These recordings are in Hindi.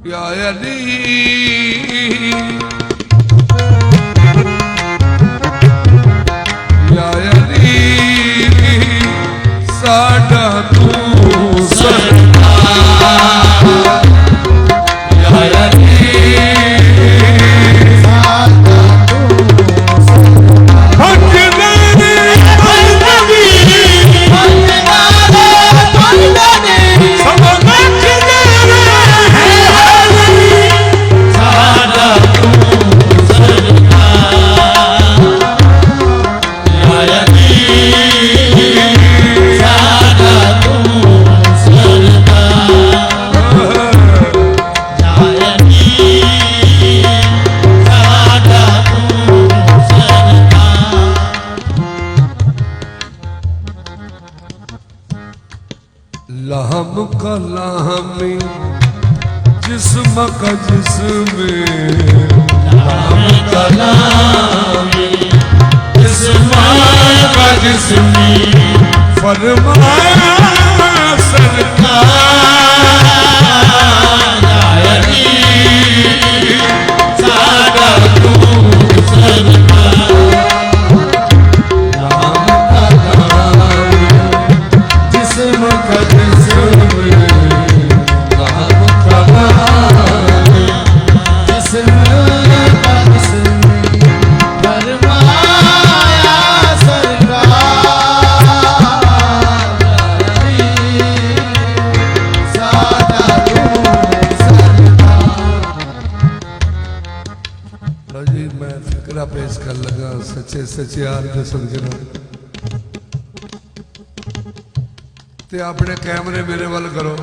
या अली या अली साडा तू सरदार या अली साडा तू सरदार हक दे बंदगी लहम का लाहमी जिस्म का जिस्मे लहम का लाहमी जिस्म का जिस्मे फरमाया सरकार या अली साडा तू सरकार लहम का लाहमी जिस्म का पेश कर लगा सच्चे सच्चे यार के समझना ते अपने कैमरे मेरे वाल करो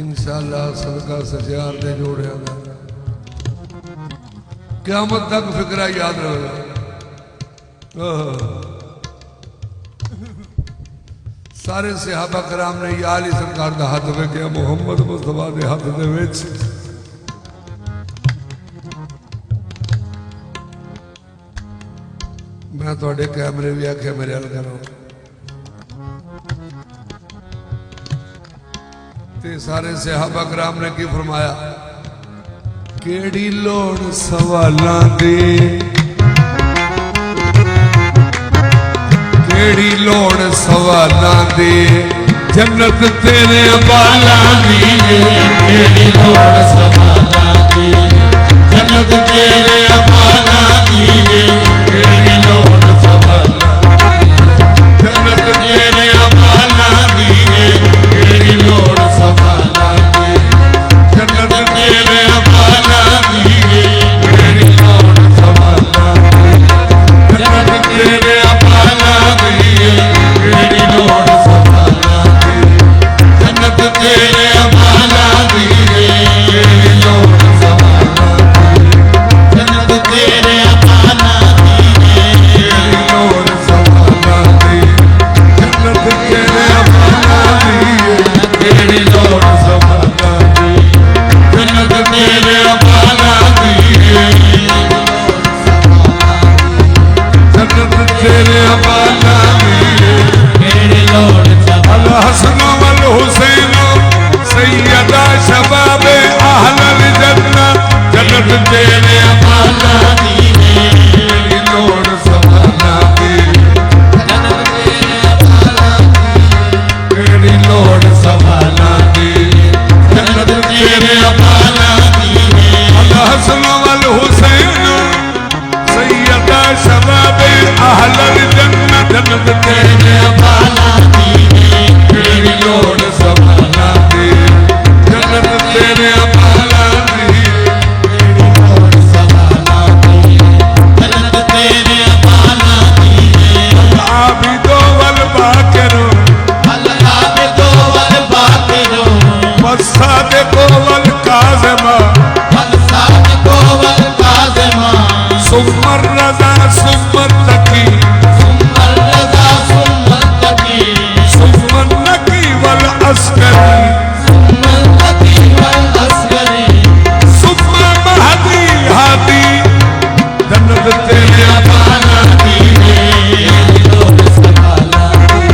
इंशाअल्लाह सदका सच्चे यार दे जोड़िया क़यामत तक फिक्रा याद रहेगा सारे सहाबा कराम ने या अली सरकार का हाथ में किया मुहम्मद मुस्तफा के हाथ दे विच मैं थोड़े कैमरे भी आखे मेरे हल करो ते सारे सहाबा कराम ने की फरमाया केड़ी लोड़ सवालां दी केड़ी लोड़ सवालां दी जन्नत तेरे बालां दी केड़ी लोड़ सवालां दी जन्नत तेरे बालां दी केड़ी लोड़ सवालां जन्नत तेरे बालां दी केड़ी लोड़ सवालां दी जन्नत तेरे बालां दी केड़ी लोड़ सवालां जन्नत तेरे तेरे अमाना दी केड़ी लोड़ सवालां जन्नत तेरे अमाना दी केड़ी लोड़ सवालां दी जन्नत तेरे अमाना दी केड़ी लोड़ सवालां दी जन्नत तेरे अमाना दी जन्नत तेरे अमाना दी केड़ी लोड़ अल हसन वल हुसैन सैयदा शबाब अहल जन्नत जन्नत तेरे अमाना दी केड़ी लोड़ सवालां दी जन्नत तेरे अमाना दी केड़ी लोड़ सवालां दी जन्नत तेरे अमाना दी अल हसन वल हुसैन सैयदा शबाब अहल जन्नत जन्नत तेरे अमाना दी केड़ी लोड़ सवालां दी जन्नत तेरे अमाना दी केड़ी लोड़ सवालां दी जन्नत तेरे अमाना दी आबिदो वल बाकिरो आबिदो वल बाकिरो वसादिको वल काज़िमा वसादिको वल काज़िमा सुम्मर रज़ा सुम्मर तकी सुम्मर रज़ा सुम्मर तकी सुम्मर नकी वल अस्करी सुम्मर नकी वल अस्करी सुम्मर महदी हादी जन्नत तेरे अमाना दी केड़ी लोड़ सवालां दी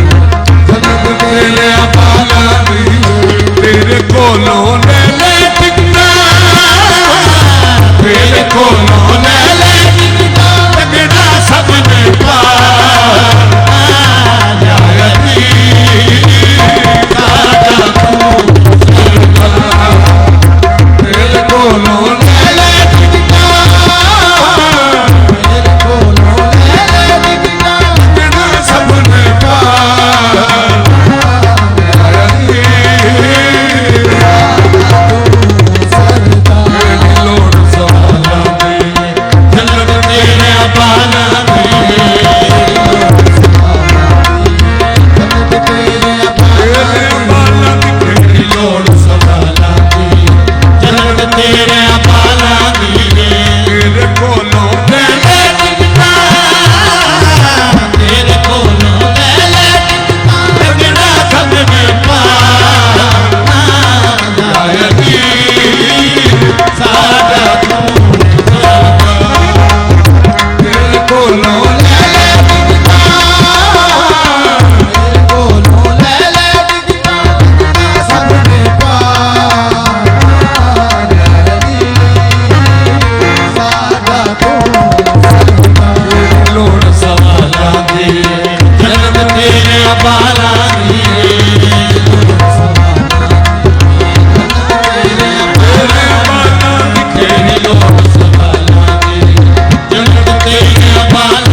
बाला तेरे लोग सवाला जन्नत तेरे बाला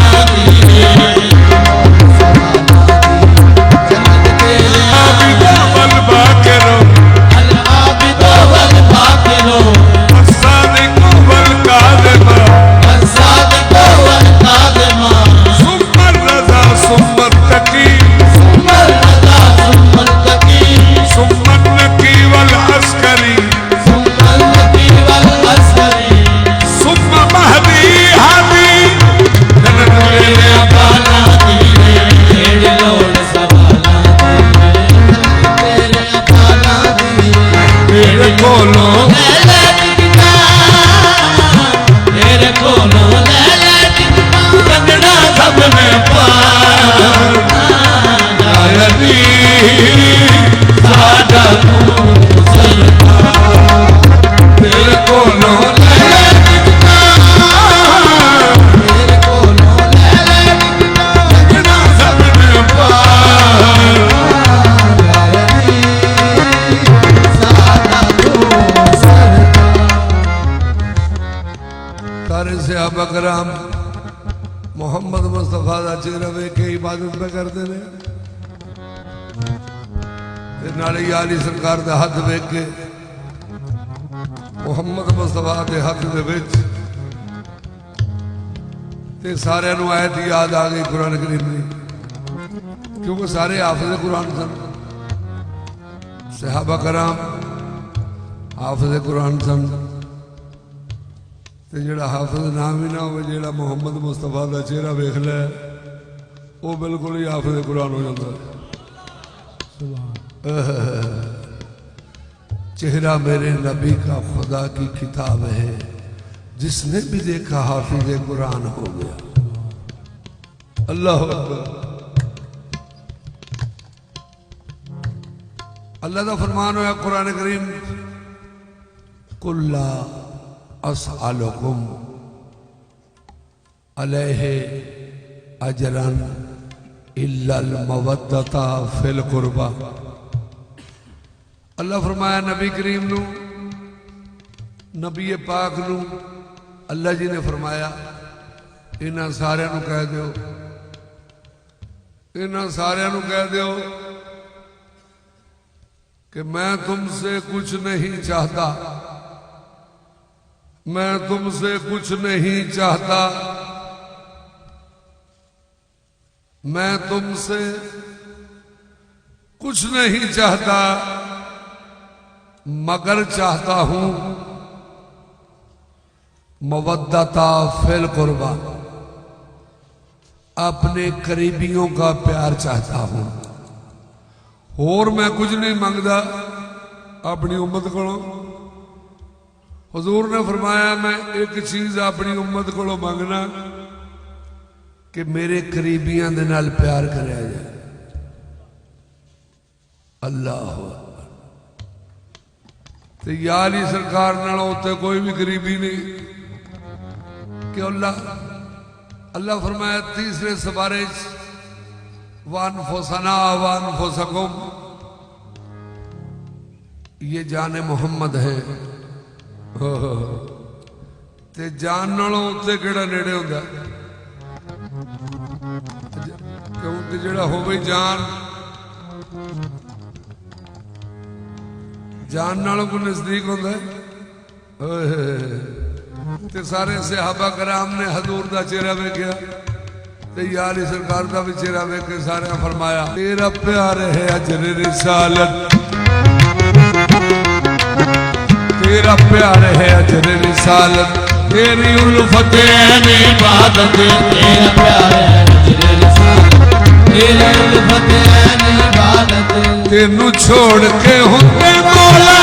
कराम मोहम्मद मुस्तफा का चेहरा वेख के इबादत पे करते हैं, नाले याली सरकार का हथ वेख के मोहम्मद मुस्तफा के हथ दे विच ते सारे आयत याद आ गई कुरान करीम की, क्योंकि सारे हाफिज कुरान सन। सहाबा कराम हाफिज कुरान सन, तो जोड़ा हाफिज नाम ही ना हो, जो मुहम्मद मुस्तफा का चेहरा वेख लै वो बिल्कुल ही हाफिज कुरान हो जाता है। चेहरा मेरे नबी का खुदा की किताब है, जिसने भी देखा हाफिज कुरान हो गया। अल्लाह अल्लाह का फरमान होया कुरान करीम, कुल्ला अस्अलुकुम अलैहि अजरन इल्लल मवद्दता फिल कुर्बा। अल्लाह फरमाया नबी करीम नू, नबी पाक नू अल्लाह जी ने फरमाया इन्हां सारियां नू कह दिओ, इन्हां सारियां नू कह दिओ कि मैं तुमसे कुछ नहीं चाहता, मैं तुमसे कुछ नहीं चाहता, मैं तुमसे कुछ नहीं चाहता, मगर चाहता हूं मवद्दता फिल कुर्बा, अपने करीबियों का प्यार चाहता हूं। और मैं कुछ नहीं मांगता अपनी उम्मत को। हुजूर ने फरमाया मैं एक चीज अपनी उम्मत को मंगना कि मेरे करीबियां दे नाल प्यार कराया जाए। अल्लाह ते याली सरकार नाल उत्ते कोई भी गरीबी नहीं कि अल्लाह फरमाया तीसरे सबारे वानफुसना वानफुसकुम, ये जाने मोहम्मद है। ते जान नालों उत्ते केड़ा नेड़े हुंदा, क्योंकि जेड़ा होवे जान, जान नालों को नजदीक होंदा है। ते सारे सहाबा कराम ने हजूर दा चेहरा वेख्या ते याली सरकार दा भी चेहरा वेख के सारे फरमाया तेरा प्यार है अजर रिसालत, तेरा प्यार है अजर रिसालत, तेरी उल्फत है इबादत, तेरा प्यार है अजर रिसालत, तेरी उल्फत है इबादत, तेनू छोड़ के हुंदे मौला